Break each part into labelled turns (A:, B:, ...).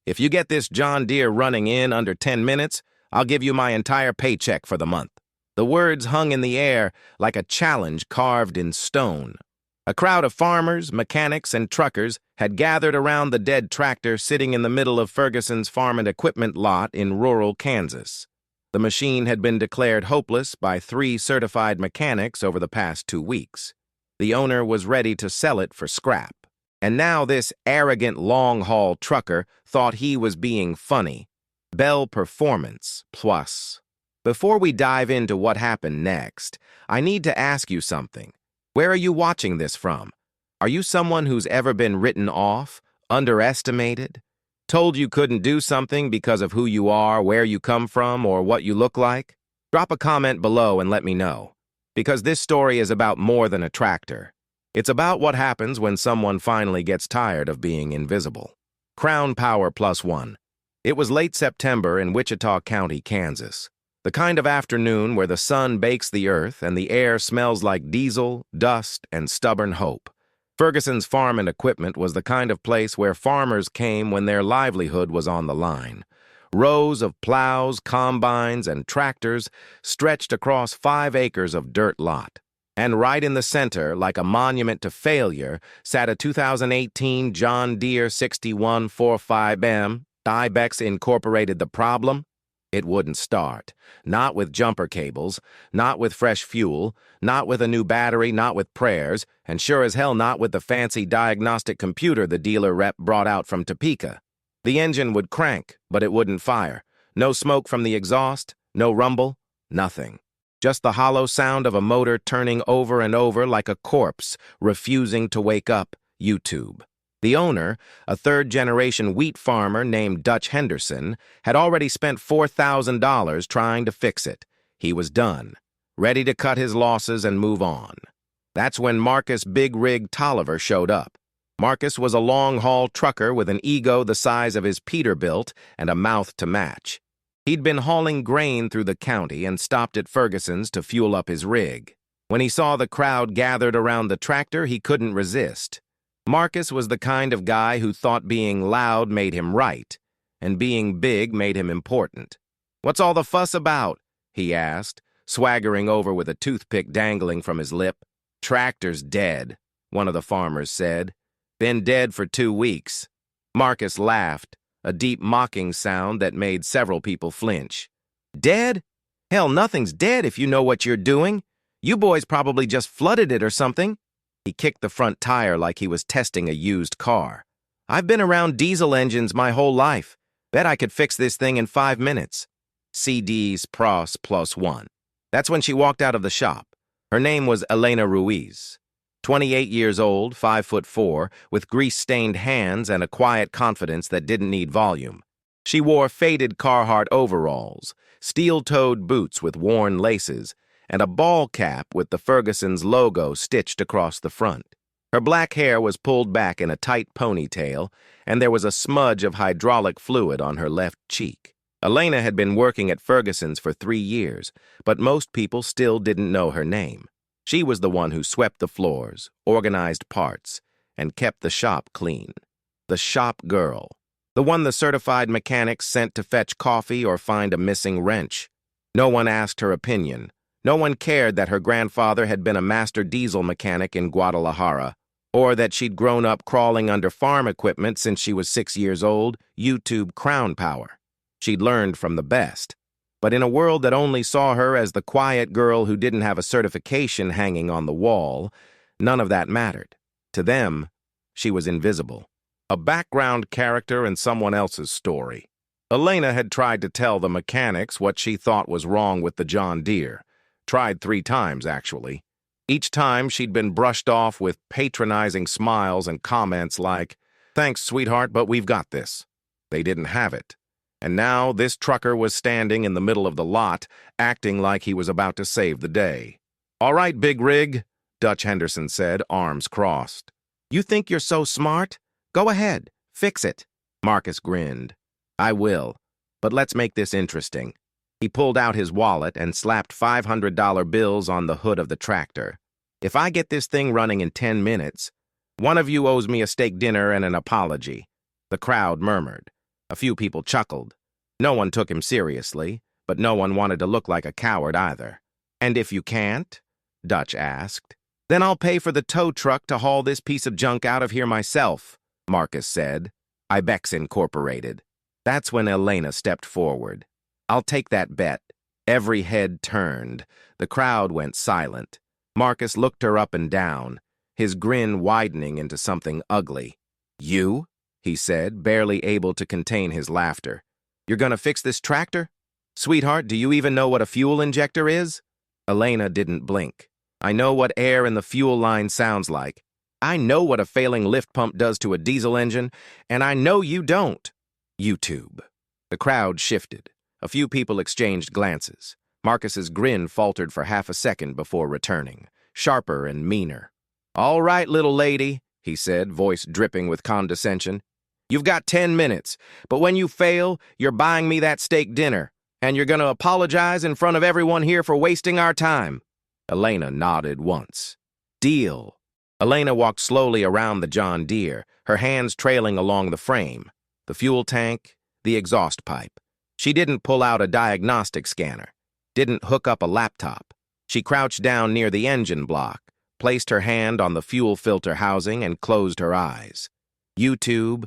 A: If you get this John Deere running in under 10 minutes, I'll give you my entire paycheck for the month." The words hung in the air like a challenge carved in stone. A crowd of farmers, mechanics, and truckers had gathered around the dead tractor sitting in the middle of Ferguson's farm and equipment lot in rural Kansas. The machine had been declared hopeless by 3 certified mechanics over the past 2 weeks. The owner was ready to sell it for scrap. And now this arrogant long-haul trucker thought he was being funny. Bell Performance Plus. Before we dive into what happened next, I need to ask you something. Where are you watching this from? Are you someone who's ever been written off, underestimated, told you couldn't do something because of who you are, where you come from, or what you look like? Drop a comment below and let me know. Because this story is about more than a tractor. It's about what happens when someone finally gets tired of being invisible. Crown Power Plus One. It was late September in Wichita County, Kansas. The kind of afternoon where the sun bakes the earth and the air smells like diesel, dust, and stubborn hope. Ferguson's Farm and Equipment was the kind of place where farmers came when their livelihood was on the line. Rows of plows, combines, and tractors stretched across 5 acres of dirt lot. And right in the center, like a monument to failure, sat a 2018 John Deere 6145M. Ibex incorporated the problem. It wouldn't start. Not with jumper cables, not with fresh fuel, not with a new battery, not with prayers, and sure as hell not with the fancy diagnostic computer the dealer rep brought out from Topeka. The engine would crank, but it wouldn't fire. No smoke from the exhaust, no rumble, nothing. Just the hollow sound of a motor turning over and over like a corpse, refusing to wake up. YouTube. The owner, a third-generation wheat farmer named Dutch Henderson, had already spent $4,000 trying to fix it. He was done, ready to cut his losses and move on. That's when Marcus Big Rig Tolliver showed up. Marcus was a long-haul trucker with an ego the size of his Peterbilt and a mouth to match. He'd been hauling grain through the county and stopped at Ferguson's to fuel up his rig. When he saw the crowd gathered around the tractor, he couldn't resist. Marcus was the kind of guy who thought being loud made him right, and being big made him important. "What's all the fuss about?" he asked, swaggering over with a toothpick dangling from his lip. "Tractor's dead," one of the farmers said. "Been dead for 2 weeks." Marcus laughed, a deep mocking sound that made several people flinch. "Dead? Hell, nothing's dead if you know what you're doing. You boys probably just flooded it or something." He kicked the front tire like he was testing a used car. "I've been around diesel engines my whole life. Bet I could fix this thing in 5 minutes." CD's Pros Plus One. That's when she walked out of the shop. Her name was Elena Ruiz. 28 years old, 5'4", with grease-stained hands and a quiet confidence that didn't need volume. She wore faded Carhartt overalls, steel-toed boots with worn laces, and a ball cap with the Ferguson's logo stitched across the front. Her black hair was pulled back in a tight ponytail, and there was a smudge of hydraulic fluid on her left cheek. Elena had been working at Ferguson's for 3 years, but most people still didn't know her name. She was the one who swept the floors, organized parts, and kept the shop clean. The shop girl. The one the certified mechanics sent to fetch coffee or find a missing wrench. No one asked her opinion. No one cared that her grandfather had been a master diesel mechanic in Guadalajara, or that she'd grown up crawling under farm equipment since she was 6 years old. YouTube Crown Power. She'd learned from the best. But in a world that only saw her as the quiet girl who didn't have a certification hanging on the wall, none of that mattered. To them, she was invisible. A background character in someone else's story. Elena had tried to tell the mechanics what she thought was wrong with the John Deere. Tried 3 times, actually. Each time she'd been brushed off with patronizing smiles and comments like, "Thanks, sweetheart, but we've got this." They didn't have it. And now this trucker was standing in the middle of the lot, acting like he was about to save the day. "All right, Big Rig," Dutch Henderson said, arms crossed. "You think you're so smart? Go ahead, fix it." Marcus grinned. "I will, but let's make this interesting." He pulled out his wallet and slapped $500 bills on the hood of the tractor. "If I get this thing running in 10 minutes, one of you owes me a steak dinner and an apology." The crowd murmured. A few people chuckled. No one took him seriously, but no one wanted to look like a coward either. "And if you can't?" Dutch asked. "Then I'll pay for the tow truck to haul this piece of junk out of here myself," Marcus said. Ibex Incorporated. That's when Elena stepped forward. "I'll take that bet." Every head turned. The crowd went silent. Marcus looked her up and down, his grin widening into something ugly. "You?" he said, barely able to contain his laughter. "You're gonna fix this tractor? Sweetheart, do you even know what a fuel injector is?" Elena didn't blink. "I know what air in the fuel line sounds like. I know what a failing lift pump does to a diesel engine, and I know you don't." YouTube. The crowd shifted. A few people exchanged glances. Marcus's grin faltered for half a second before returning, sharper and meaner. "All right, little lady," he said, voice dripping with condescension. "You've got 10 minutes, but when you fail, you're buying me that steak dinner, and you're going to apologize in front of everyone here for wasting our time." Elena nodded once. "Deal." Elena walked slowly around the John Deere, her hands trailing along the frame, the fuel tank, the exhaust pipe. She didn't pull out a diagnostic scanner, didn't hook up a laptop. She crouched down near the engine block, placed her hand on the fuel filter housing, and closed her eyes. YouTube.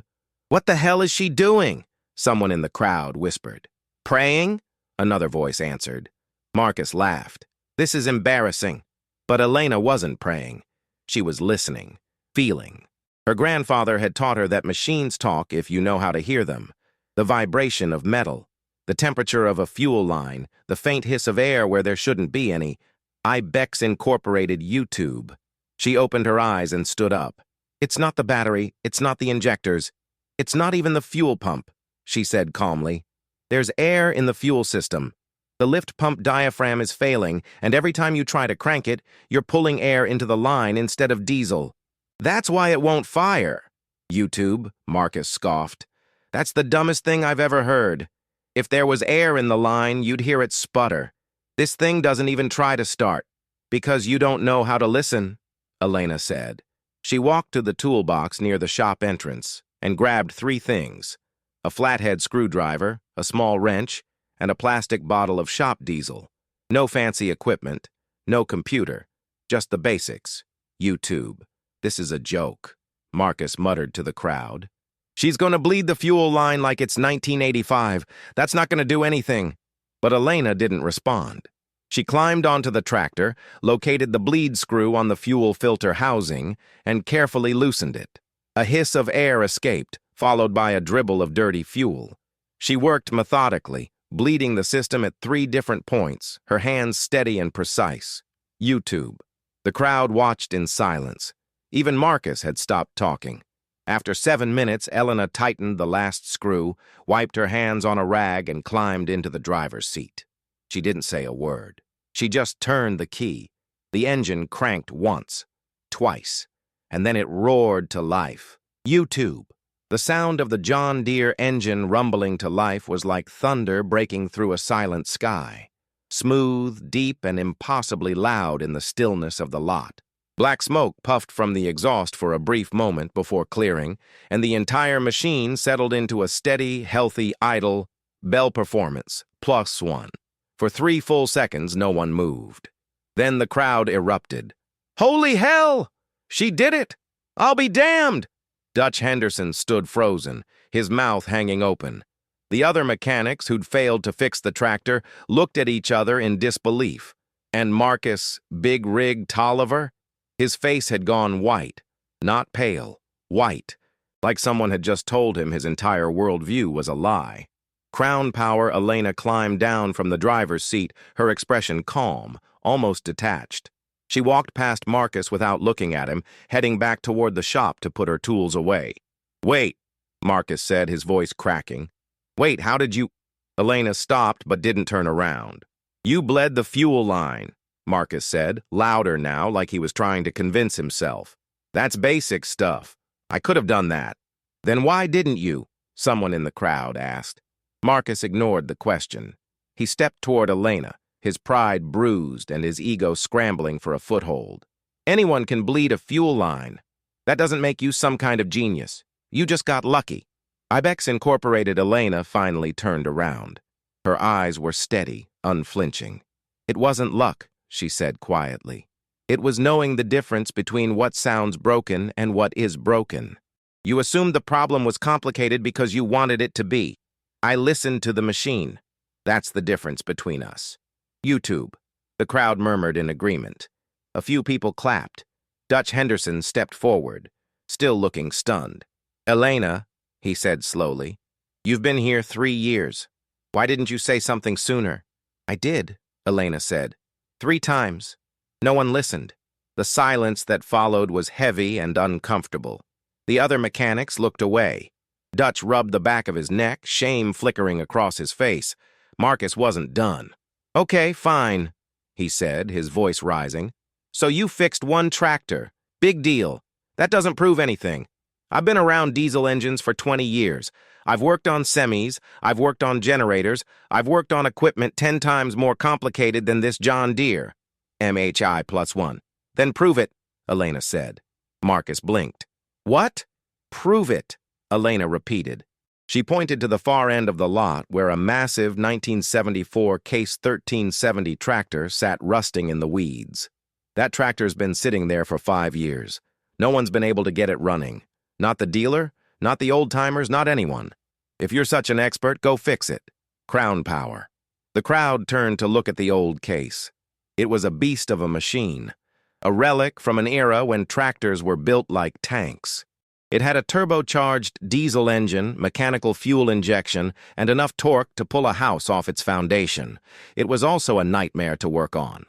A: "What the hell is she doing?" someone in the crowd whispered. "Praying?" another voice answered. Marcus laughed. "This is embarrassing." But Elena wasn't praying. She was listening, feeling. Her grandfather had taught her that machines talk if you know how to hear them. The vibration of metal, the temperature of a fuel line, the faint hiss of air where there shouldn't be any. Ibex Incorporated YouTube. She opened her eyes and stood up. "It's not the battery, it's not the injectors, it's not even the fuel pump," she said calmly. "There's air in the fuel system. The lift pump diaphragm is failing, and every time you try to crank it, you're pulling air into the line instead of diesel. That's why it won't fire." "YouTube," Marcus scoffed. "That's the dumbest thing I've ever heard. If there was air in the line, you'd hear it sputter. This thing doesn't even try to start. Because you don't know how to listen," Elena said. She walked to the toolbox near the shop entrance and grabbed 3 things: a flathead screwdriver, a small wrench, and a plastic bottle of shop diesel. No fancy equipment, no computer, just the basics. YouTube. "This is a joke," Marcus muttered to the crowd. "She's gonna bleed the fuel line like it's 1985. That's not gonna do anything." But Elena didn't respond. She climbed onto the tractor, located the bleed screw on the fuel filter housing, and carefully loosened it. A hiss of air escaped, followed by a dribble of dirty fuel. She worked methodically, bleeding the system at 3 different points, her hands steady and precise. YouTube. The crowd watched in silence. Even Marcus had stopped talking. After 7 minutes, Elena tightened the last screw, wiped her hands on a rag, and climbed into the driver's seat. She didn't say a word. She just turned the key. The engine cranked once, twice, and then it roared to life. YouTube. The sound of the John Deere engine rumbling to life was like thunder breaking through a silent sky. Smooth, deep, and impossibly loud in the stillness of the lot. Black smoke puffed from the exhaust for a brief moment before clearing, and the entire machine settled into a steady, healthy, idle bell performance, +1. For 3 full seconds, no one moved. Then the crowd erupted. "Holy hell! She did it! I'll be damned!" Dutch Henderson stood frozen, his mouth hanging open. The other mechanics who'd failed to fix the tractor looked at each other in disbelief. And Marcus Big Rig Tolliver? His face had gone white, not pale, white, like someone had just told him his entire worldview was a lie. Crown Power Elena climbed down from the driver's seat, her expression calm, almost detached. She walked past Marcus without looking at him, heading back toward the shop to put her tools away. "Wait," Marcus said, his voice cracking. "Wait, how did you—" Elena stopped but didn't turn around. "You bled the fuel line," Marcus said, louder now, like he was trying to convince himself. "That's basic stuff. I could have done that." "Then why didn't you?" someone in the crowd asked. Marcus ignored the question. He stepped toward Elena, his pride bruised and his ego scrambling for a foothold. "Anyone can bleed a fuel line. That doesn't make you some kind of genius. You just got lucky." Ibex Incorporated Elena finally turned around. Her eyes were steady, unflinching. It wasn't luck, she said quietly. It was knowing the difference between what sounds broken and what is broken. You assumed the problem was complicated because you wanted it to be. I listened to the machine. That's the difference between us. YouTube. The crowd murmured in agreement. A few people clapped. Dutch Henderson stepped forward, still looking stunned. Elena, he said slowly, you've been here 3 years. Why didn't you say something sooner? I did, Elena said. 3 times. No one listened. The silence that followed was heavy and uncomfortable. The other mechanics looked away. Dutch rubbed the back of his neck, shame flickering across his face. Marcus wasn't done. Okay, fine, he said, his voice rising. So you fixed 1 tractor. Big deal. That doesn't prove anything. I've been around diesel engines for 20 years. I've worked on semis, I've worked on generators, I've worked on equipment 10 times more complicated than this John Deere. MHI +1. Then prove it, Elena said. Marcus blinked. What? Prove it, Elena repeated. She pointed to the far end of the lot where a massive 1974 Case 1370 tractor sat rusting in the weeds. That tractor's been sitting there for 5 years. No one's been able to get it running. Not the dealer, not the old-timers, not anyone. If you're such an expert, go fix it. Crown power. The crowd turned to look at the old Case. It was a beast of a machine, a relic from an era when tractors were built like tanks. It had a turbocharged diesel engine, mechanical fuel injection, and enough torque to pull a house off its foundation. It was also a nightmare to work on.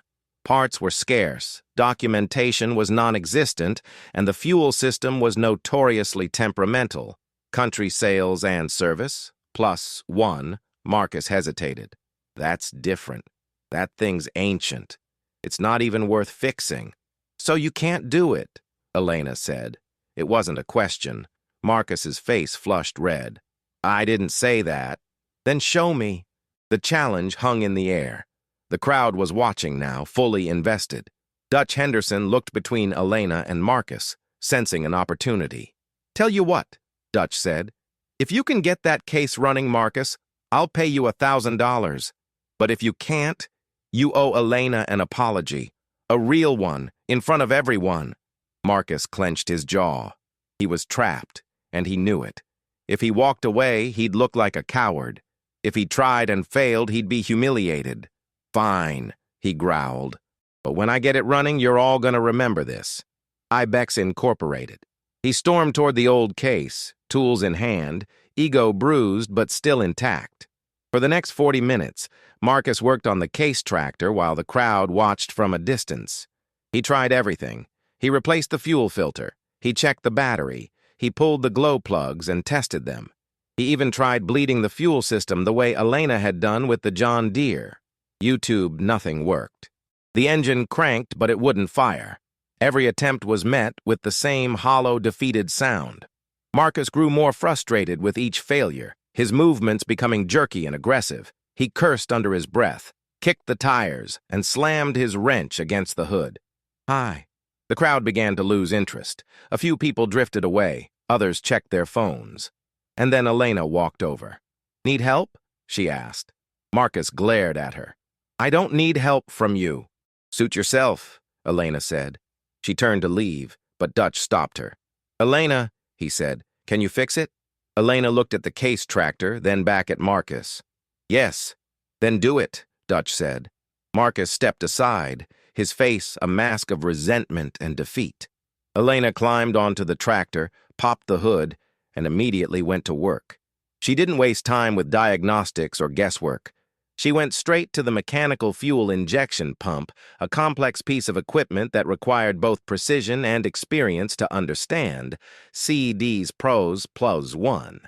A: Parts were scarce, documentation was non-existent, and the fuel system was notoriously temperamental. Country sales and service, +1, Marcus hesitated. That's different. That thing's ancient. It's not even worth fixing. So you can't do it, Elena said. It wasn't a question. Marcus's face flushed red. I didn't say that. Then show me. The challenge hung in the air. The crowd was watching now, fully invested. Dutch Henderson looked between Elena and Marcus, sensing an opportunity. Tell you what, Dutch said. If you can get that case running, Marcus, I'll pay you $1,000. But if you can't, you owe Elena an apology. A real one, in front of everyone. Marcus clenched his jaw. He was trapped, and he knew it. If he walked away, he'd look like a coward. If he tried and failed, he'd be humiliated. Fine, he growled. But when I get it running, you're all gonna remember this. Ibex Incorporated. He stormed toward the old Case, tools in hand, ego bruised but still intact. For the next 40 minutes, Marcus worked on the Case tractor while the crowd watched from a distance. He tried everything. He replaced the fuel filter. He checked the battery. He pulled the glow plugs and tested them. He even tried bleeding the fuel system the way Elena had done with the John Deere. YouTube, nothing worked. The engine cranked, but it wouldn't fire. Every attempt was met with the same hollow, defeated sound. Marcus grew more frustrated with each failure, his movements becoming jerky and aggressive. He cursed under his breath, kicked the tires, and slammed his wrench against the hood. Hi. The crowd began to lose interest. A few people drifted away, others checked their phones. And then Elena walked over. Need help? She asked. Marcus glared at her. I don't need help from you. Suit yourself, Elena said. She turned to leave, but Dutch stopped her. Elena, he said, can you fix it? Elena looked at the Case tractor, then back at Marcus. Yes. Then do it, Dutch said. Marcus stepped aside, his face a mask of resentment and defeat. Elena climbed onto the tractor, popped the hood, and immediately went to work. She didn't waste time with diagnostics or guesswork. She went straight to the mechanical fuel injection pump, a complex piece of equipment that required both precision and experience to understand. CD's pros +1.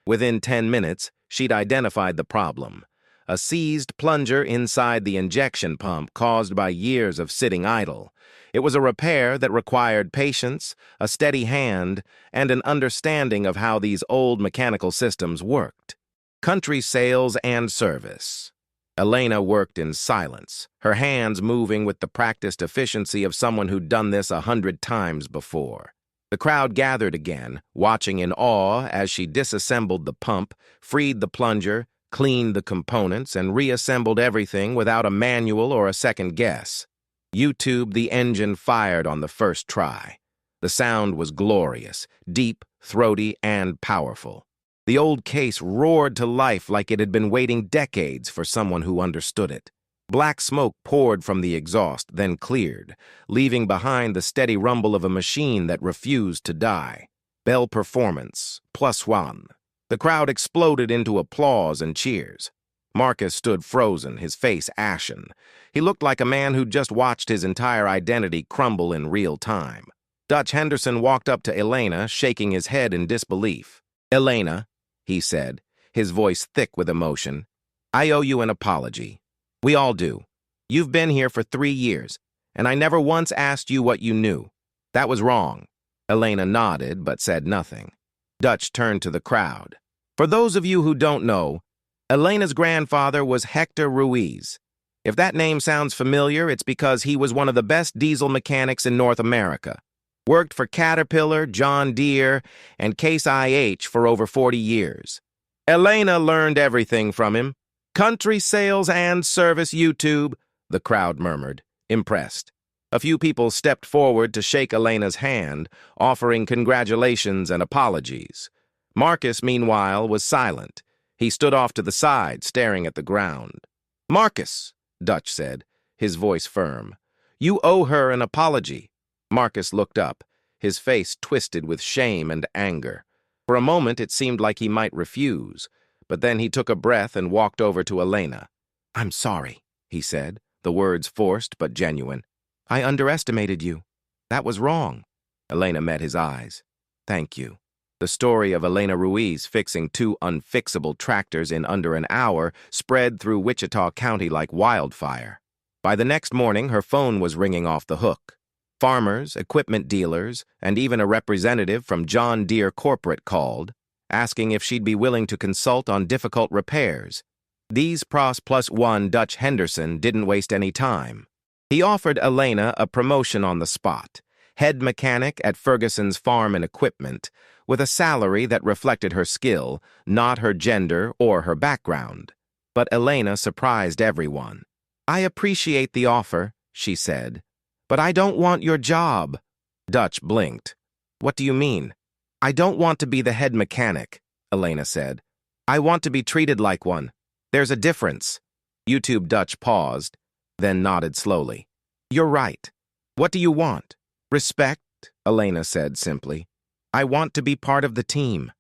A: Within 10 minutes, she'd identified the problem. A seized plunger inside the injection pump caused by years of sitting idle. It was a repair that required patience, a steady hand, and an understanding of how these old mechanical systems worked. Country sales and service. Elena worked in silence, her hands moving with the practiced efficiency of someone who'd done this 100 times before. The crowd gathered again, watching in awe as she disassembled the pump, freed the plunger, cleaned the components, and reassembled everything without a manual or a second guess. YouTube, the engine fired on the first try. The sound was glorious, deep, throaty, and powerful. The old case roared to life like it had been waiting decades for someone who understood it. Black smoke poured from the exhaust, then cleared, leaving behind the steady rumble of a machine that refused to die. Bell performance, +1. The crowd exploded into applause and cheers. Marcus stood frozen, his face ashen. He looked like a man who'd just watched his entire identity crumble in real time. Dutch Henderson walked up to Elena, shaking his head in disbelief. "Elena," he said, his voice thick with emotion, "I owe you an apology. We all do. You've been here for 3 years, and I never once asked you what you knew. That was wrong." Elena nodded, but said nothing. Dutch turned to the crowd. "For those of you who don't know, Elena's grandfather was Hector Ruiz. If that name sounds familiar, it's because he was one of the best diesel mechanics in North America. Worked for Caterpillar, John Deere, and Case IH for over 40 years. Elena learned everything from him. Country sales and service, YouTube," the crowd murmured, impressed. A few people stepped forward to shake Elena's hand, offering congratulations and apologies. Marcus, meanwhile, was silent. He stood off to the side, staring at the ground. "Marcus," Dutch said, his voice firm, "you owe her an apology." Marcus looked up, his face twisted with shame and anger. For a moment, it seemed like he might refuse, but then he took a breath and walked over to Elena. "I'm sorry," he said, the words forced but genuine. "I underestimated you. That was wrong." Elena met his eyes. "Thank you." The story of Elena Ruiz fixing 2 unfixable tractors in under an hour spread through Wichita County like wildfire. By the next morning, her phone was ringing off the hook. Farmers, equipment dealers, and even a representative from John Deere Corporate called, asking if she'd be willing to consult on difficult repairs. These pros +1 Dutch Henderson didn't waste any time. He offered Elena a promotion on the spot, head mechanic at Ferguson's Farm and Equipment, with a salary that reflected her skill, not her gender or her background. But Elena surprised everyone. "I appreciate the offer," she said, "but I don't want your job." Dutch blinked. "What do you mean?" "I don't want to be the head mechanic," Elena said. "I want to be treated like one. There's a difference." YouTube Dutch paused, then nodded slowly. "You're right. What do you want?" "Respect," Elena said simply. "I want to be part of the team.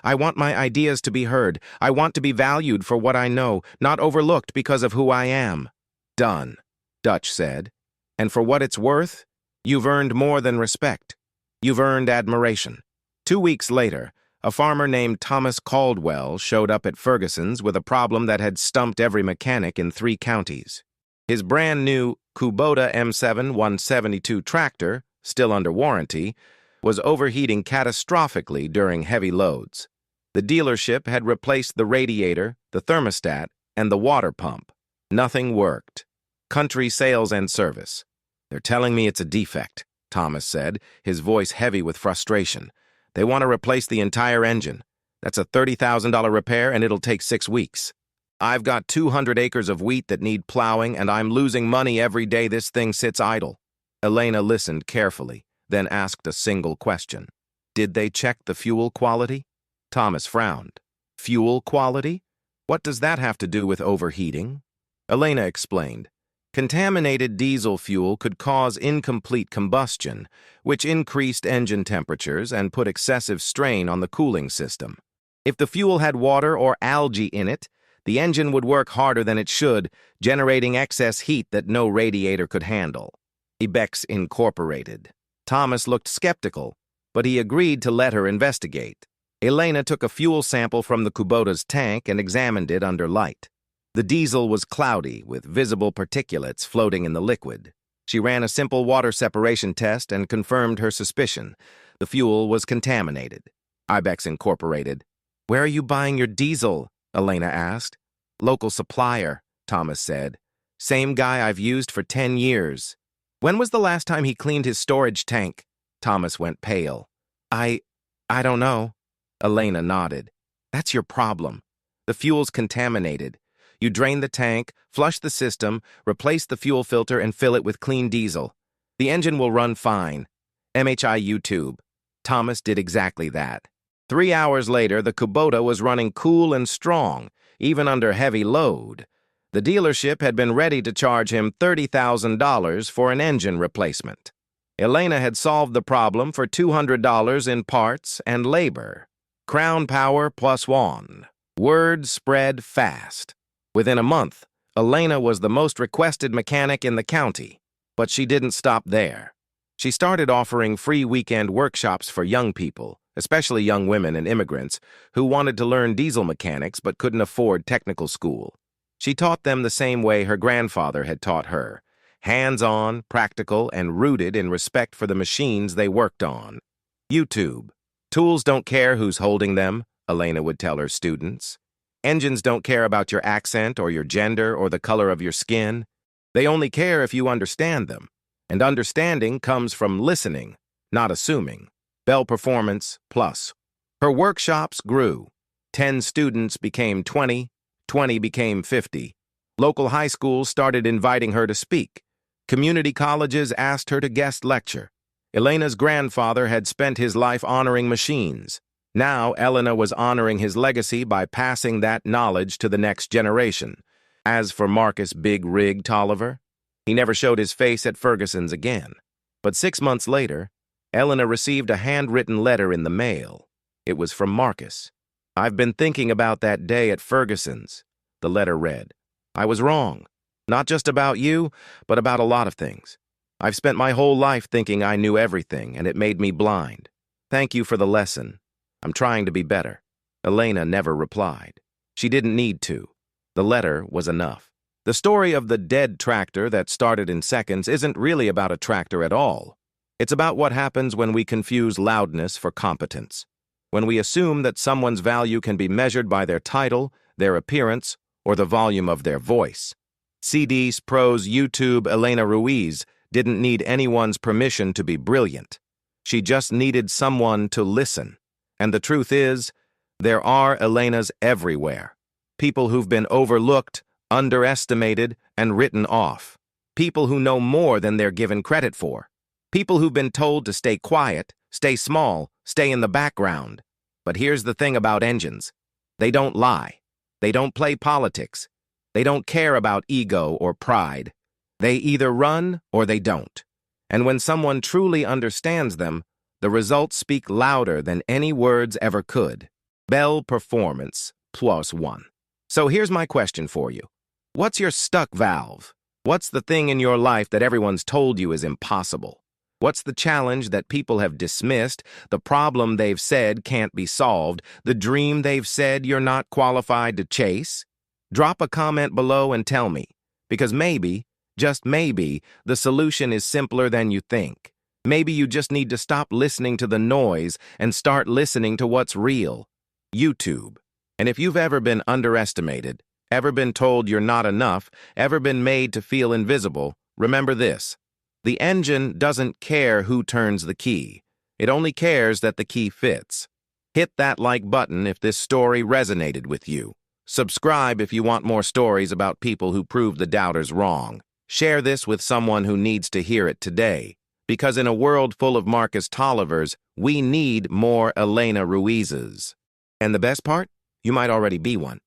A: I want my ideas to be heard. I want to be valued for what I know, not overlooked because of who I am." "Done," Dutch said. "And for what it's worth, you've earned more than respect. You've earned admiration." 2 weeks later, a farmer named Thomas Caldwell showed up at Ferguson's with a problem that had stumped every mechanic in 3 counties. His brand-new Kubota M7 172 tractor, still under warranty, was overheating catastrophically during heavy loads. The dealership had replaced the radiator, the thermostat, and the water pump. Nothing worked. Country sales and service. "They're telling me it's a defect," Thomas said, his voice heavy with frustration. "They want to replace the entire engine. That's a $30,000 repair, and it'll take 6 weeks. I've got 200 acres of wheat that need plowing, and I'm losing money every day this thing sits idle." Elena listened carefully, then asked a single question. "Did they check the fuel quality?" Thomas frowned. "Fuel quality? What does that have to do with overheating?" Elena explained. Contaminated diesel fuel could cause incomplete combustion, which increased engine temperatures and put excessive strain on the cooling system. If the fuel had water or algae in it, the engine would work harder than it should, generating excess heat that no radiator could handle. Ibex Incorporated. Thomas looked skeptical, but he agreed to let her investigate. Elena took a fuel sample from the Kubota's tank and examined it under light. The diesel was cloudy, with visible particulates floating in the liquid. She ran a simple water separation test and confirmed her suspicion. The fuel was contaminated. Ibex Incorporated. "Where are you buying your diesel?" Elena asked. "Local supplier," Thomas said. "Same guy I've used for 10 years. "When was the last time he cleaned his storage tank?" Thomas went pale. I, I don't know. Elena nodded. That's your problem. The fuel's contaminated. You drain the tank, flush the system, replace the fuel filter, and fill it with clean diesel. The engine will run fine. MHI YouTube. Thomas did exactly that. 3 hours later, the Kubota was running cool and strong, even under heavy load. The dealership had been ready to charge him $30,000 for an engine replacement. Elena had solved the problem for $200 in parts and labor. Crown Power plus one. Word spread fast. Within a month, Elena was the most requested mechanic in the county. But she didn't stop there. She started offering free weekend workshops for young people, especially young women and immigrants, who wanted to learn diesel mechanics but couldn't afford technical school. She taught them the same way her grandfather had taught her, hands-on, practical, and rooted in respect for the machines they worked on. YouTube. Tools don't care who's holding them, Elena would tell her students. Engines don't care about your accent or your gender or the color of your skin. They only care if you understand them. And understanding comes from listening, not assuming. Bell Performance Plus. Her workshops grew. 10 students became 20, 20 became 50. Local high schools started inviting her to speak. Community colleges asked her to guest lecture. Elena's grandfather had spent his life honoring machines. Now, Elena was honoring his legacy by passing that knowledge to the next generation. As for Marcus Big Rig Tolliver, he never showed his face at Ferguson's again. But 6 months later, Elena received a handwritten letter in the mail. It was from Marcus. "I've been thinking about that day at Ferguson's," the letter read. "I was wrong. Not just about you, but about a lot of things. I've spent my whole life thinking I knew everything, and it made me blind. Thank you for the lesson. I'm trying to be better." Elena never replied. She didn't need to. The letter was enough. The story of the dead tractor that started in seconds isn't really about a tractor at all. It's about what happens when we confuse loudness for competence. When we assume that someone's value can be measured by their title, their appearance, or the volume of their voice. CD's Pro's YouTube Elena Ruiz didn't need anyone's permission to be brilliant. She just needed someone to listen. And the truth is, there are Elenas everywhere. People who've been overlooked, underestimated, and written off. People who know more than they're given credit for. People who've been told to stay quiet, stay small, stay in the background. But here's the thing about engines. They don't lie. They don't play politics. They don't care about ego or pride. They either run or they don't. And when someone truly understands them, the results speak louder than any words ever could. Bell Performance plus one. So here's my question for you. What's your stuck valve? What's the thing in your life that everyone's told you is impossible? What's the challenge that people have dismissed, the problem they've said can't be solved, the dream they've said you're not qualified to chase? Drop a comment below and tell me, because maybe, just maybe, the solution is simpler than you think. Maybe you just need to stop listening to the noise and start listening to what's real. YouTube. And if you've ever been underestimated, ever been told you're not enough, ever been made to feel invisible, remember this. The engine doesn't care who turns the key. It only cares that the key fits. Hit that like button if this story resonated with you. Subscribe if you want more stories about people who prove the doubters wrong. Share this with someone who needs to hear it today. Because in a world full of Marcus Tollivers, we need more Elena Ruizes. And the best part? You might already be one.